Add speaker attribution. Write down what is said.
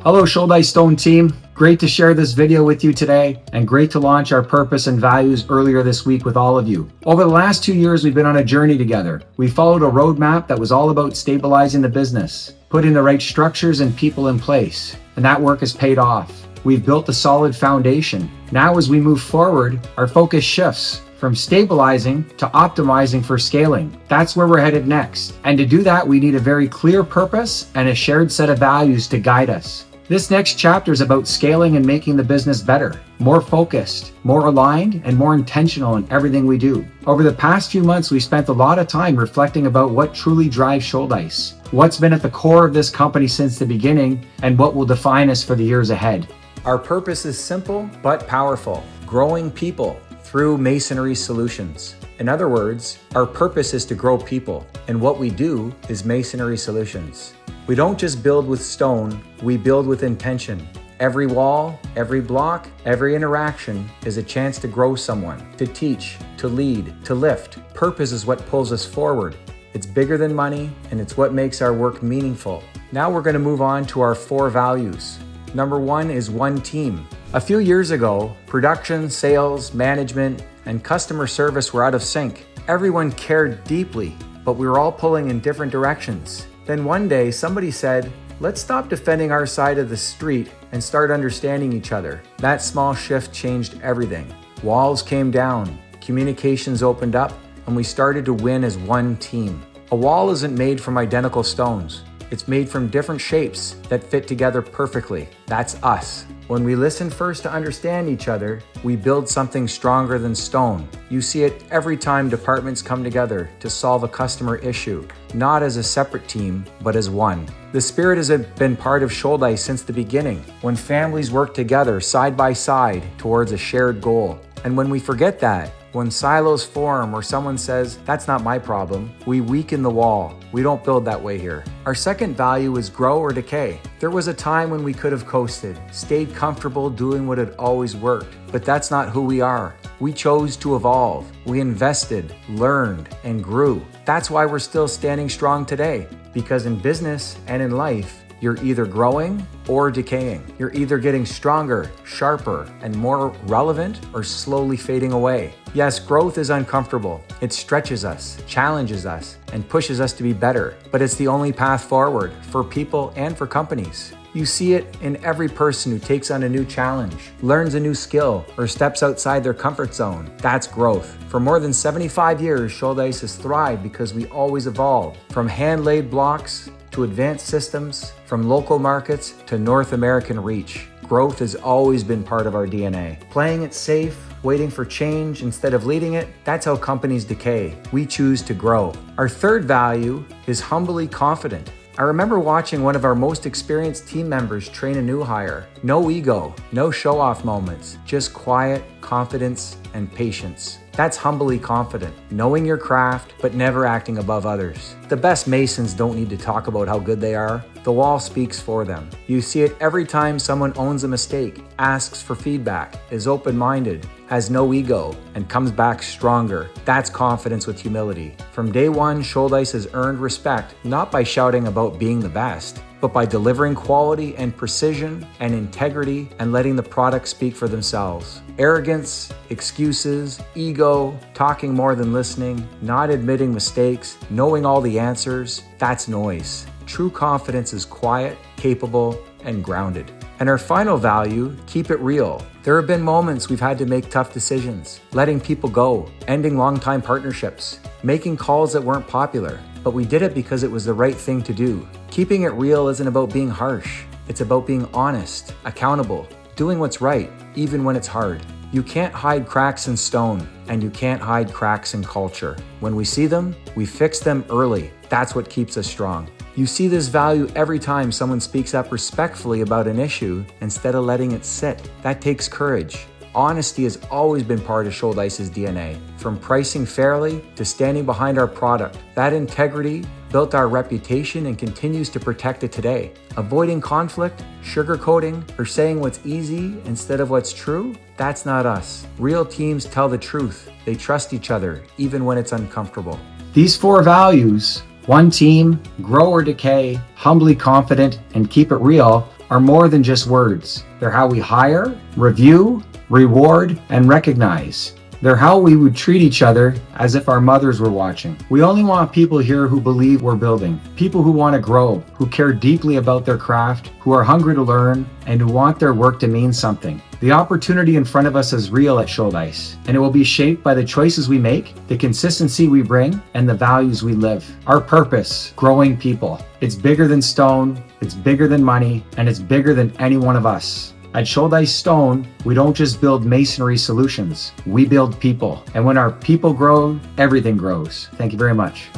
Speaker 1: Hello Shouldice Stone team, great to share this video with you today and great to launch our purpose and values earlier this week with all of you. Over the last 2 years we've been on a journey together. We followed a roadmap that was all about stabilizing the business, putting the right structures and people in place, and that work has paid off. We've built a solid foundation. Now as we move forward, our focus shifts from stabilizing to optimizing for scaling. That's where we're headed next. And to do that, we need a very clear purpose and a shared set of values to guide us. This next chapter is about scaling and making the business better, more focused, more aligned, and more intentional in everything we do. Over the past few months, we spent a lot of time reflecting about what truly drives Shouldice, what's been at the core of this company since the beginning, and what will define us for the years ahead.
Speaker 2: Our purpose is simple but powerful: growing people through masonry solutions. In other words, our purpose is to grow people, and what we do is masonry solutions. We don't just build with stone, we build with intention. Every wall, every block, every interaction is a chance to grow someone, to teach, to lead, to lift. Purpose is what pulls us forward. It's bigger than money, and it's what makes our work meaningful. Now we're going to move on to our 4 values. Number 1 is one team. A few years ago, production, sales, management, and customer service were out of sync. Everyone cared deeply, but we were all pulling in different directions. Then one day, somebody said, let's stop defending our side of the street and start understanding each other. That small shift changed everything. Walls came down, communications opened up, and we started to win as one team. A wall isn't made from identical stones. It's made from different shapes that fit together perfectly. That's us. When we listen first to understand each other, we build something stronger than stone. You see it every time departments come together to solve a customer issue, not as a separate team, but as one. The spirit has been part of Shouldice since the beginning, when families work together side by side towards a shared goal. And when we forget that, when silos form or someone says, that's not my problem, we weaken the wall. We don't build that way here. Our second value is grow or decay. There was a time when we could have coasted, stayed comfortable doing what had always worked, but that's not who we are. We chose to evolve. We invested, learned, and grew. That's why we're still standing strong today, because in business and in life, you're either growing or decaying. You're either getting stronger, sharper, and more relevant, or slowly fading away. Yes, growth is uncomfortable. It stretches us, challenges us, and pushes us to be better. But it's the only path forward for people and for companies. You see it in every person who takes on a new challenge, learns a new skill, or steps outside their comfort zone. That's growth. For more than 75 years, Shouldice has thrived because we always evolved. From hand-laid blocks to advanced systems, from local markets to North American reach. Growth has always been part of our DNA. Playing it safe, waiting for change instead of leading it, that's how companies decay. We choose to grow. Our third value is humbly confident. I remember watching one of our most experienced team members train a new hire. No ego, no show-off moments, just quiet confidence and patience. That's humbly confident, knowing your craft, but never acting above others. The best masons don't need to talk about how good they are. The wall speaks for them. You see it every time someone owns a mistake, asks for feedback, is open-minded, has no ego, and comes back stronger. That's confidence with humility. From day one, Shouldice has earned respect, not by shouting about being the best, but by delivering quality and precision and integrity and letting the products speak for themselves. Arrogance, excuses, ego, talking more than listening, not admitting mistakes, knowing all the answers, that's noise. True confidence is quiet, capable, and grounded. And our final value, keep it real. There have been moments we've had to make tough decisions, letting people go, ending long-time partnerships, making calls that weren't popular, but we did it because it was the right thing to do. Keeping it real isn't about being harsh. It's about being honest, accountable, doing what's right, even when it's hard. You can't hide cracks in stone, and you can't hide cracks in culture. When we see them, we fix them early. That's what keeps us strong. You see this value every time someone speaks up respectfully about an issue instead of letting it sit. That takes courage. Honesty has always been part of Shouldice's DNA, from pricing fairly to standing behind our product. That integrity built our reputation and continues to protect it today. Avoiding conflict, sugarcoating, or saying what's easy instead of what's true, that's not us. Real teams tell the truth. They trust each other, even when it's uncomfortable.
Speaker 1: These 4 values, one team, grow or decay, humbly confident, and keep it real, are more than just words. They're how we hire, review, reward, and recognize. They're how we would treat each other as if our mothers were watching. We only want people here who believe we're building, people who want to grow, who care deeply about their craft, who are hungry to learn, and who want their work to mean something. The opportunity in front of us is real at Shouldice, and it will be shaped by the choices we make, the consistency we bring, and the values we live. Our purpose, growing people. It's bigger than stone, it's bigger than money, and it's bigger than any one of us. At Shouldice Stone, we don't just build masonry solutions, we build people. And when our people grow, everything grows. Thank you very much.